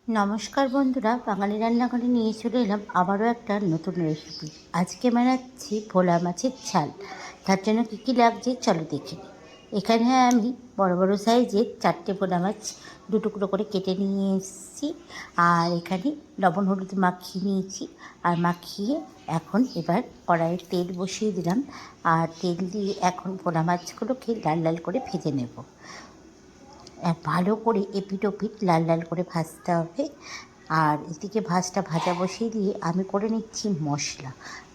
নমস্কার বন্ধুরা, বাঙালি রান্নাঘরে নিয়ে চলে এলাম আবারও একটা নতুন রেসিপি। আজকে বানাচ্ছি ভোলা মাছের ঝাল। তার জন্য কী কী লাগছে চলো দেখে নিই। এখানে আমি বড় বড় সাইজের 4টে ভোলা মাছ 2 টুকরো করে কেটে নিয়ে এসেছি। আর এখানে লবণ হলুদ মাখিয়ে নিয়েছি। আর মাখিয়ে এখন এবার কড়াইয়ে তেল বসিয়ে দিলাম। আর তেল দিয়ে এখন ভোলা মাছগুলোকে লাল লাল করে ভেজে নেব। ভালো করে এপিট ওপিট লাল লাল করে ভাজতে হবে। আর এদিকে ভাজা বসিয়ে দিয়ে আমি করে নিচ্ছি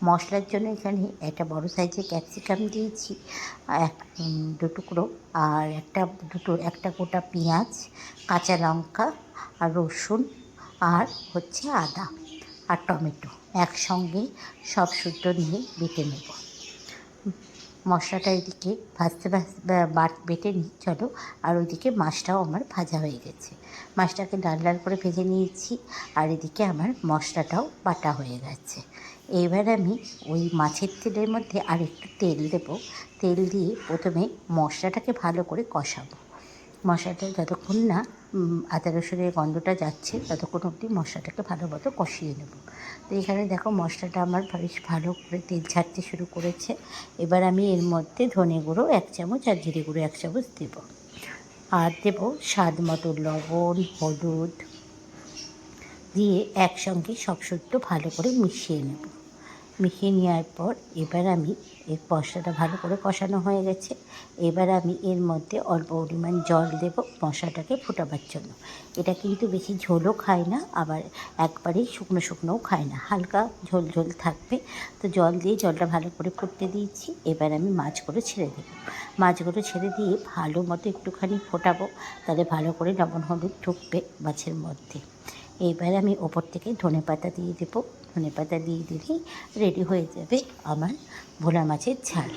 মশলার জন্য এখানে একটা বড় সাইজের ক্যাপসিকাম দিয়েছি, 2 টুকরো, আর একটা গোটা পেঁয়াজ, কাঁচা লঙ্কা আর রসুন, আর হচ্ছে আদা আর টমেটো একসঙ্গে সব শুদ্ধ নিয়ে বেটে নেব। মশলাটা এদিকে ভাজতে বেটে নিই চলো। আর ওইদিকে মাছটাও আমার ভাজা হয়ে গেছে। মাছটাকে লাল লাল করে ভেজে নিয়েছি। আর এদিকে আমার মশলাটাও বাটা হয়ে গেছে। এবার আমি ওই মাছের তেলের মধ্যে আর একটু তেল দেব। তেল দিয়ে প্রথমে মশলাটাকে ভালো করে কষাবো। মশলাটা যতক্ষণ না আদা রসুনের গন্ধটা যাচ্ছে ততক্ষণ অবধি মশলাটাকে ভালো মতো কষিয়ে নেব। তো এখানে দেখো মশলাটা আমার বেশ ভালো করে তেল ছাড়তে শুরু করেছে। এবার আমি এর মধ্যে ধনে গুঁড়ো 1 চামচ আর জিরে গুঁড়ো 1 চামচ দেব। আর দেব স্বাদ মতো লবণ, হলুদ দিয়ে একসঙ্গে সব শুদ্ধ ভালো করে মিশিয়ে নেব। মিশিয়ে নেওয়ার পর এবার আমি এই মশলাটা ভালো করে কষানো হয়ে গেছে। এবার আমি এর মধ্যে অল্প পরিমাণ জল দেব মশলাটাকে ফোটাবার জন্য। এটা কিন্তু বেশি ঝোলও খায় না, আবার একবারেই শুকনো শুকনোও খায় না, হালকা ঝোল ঝোল থাকবে। তো জল দিয়ে জলটা ভালো করে ফুটতে দিয়েছি। এবার আমি মাছগুলো ছেড়ে দেবো। মাছগুলো ছেড়ে দিয়ে ভালো মতো একটুখানি ফোটাবো, তাহলে ভালো করে লবণ হলুদ ঢুকবে মাছের মধ্যে। এইবার আমি ওপর থেকে ধনেপাতা দিয়ে দেবো। ধনেপাতা দিয়ে দিলেই রেডি হয়ে যাবে আমার ভোলা মাছের ঝাল।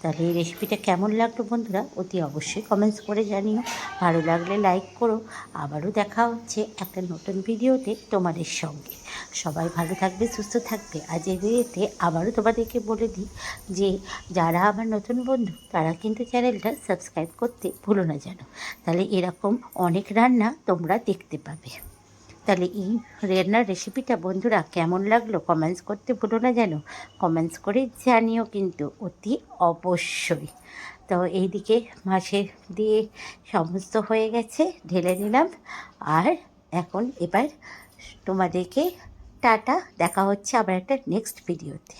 তাহলে এই রেসিপিটা কেমন লাগলো বন্ধুরা অতি অবশ্যই কমেন্টস করে জানিও। ভালো লাগলে লাইক করো। আবারও দেখা হচ্ছে একটা নতুন ভিডিওতে তোমাদের সঙ্গে। সবাই ভালো থাকবে, সুস্থ থাকবে। আজ এই ভিডিওতে আবারও তোমাদেরকে বলে দিই যে যারা আমার নতুন বন্ধু তারা কিন্তু চ্যানেলটা সাবস্ক্রাইব করতে ভুলো না যেন। তাহলে এরকম অনেক রান্না তোমরা দেখতে পাবে। তাহলে এই রান্নার রেসিপিটা বন্ধুরা কেমন লাগলো কমেন্টস করতে ভুলো না যেন। কমেন্টস করে জানিও কিন্তু অতি অবশ্যই। তো এইদিকে মাছের দিয়ে সমস্ত হয়ে গেছে, ঢেলে নিলাম। আর এখন এবার তোমাদেরকে টাটা, দেখা হচ্ছে আবার একটা নেক্সট ভিডিওতে।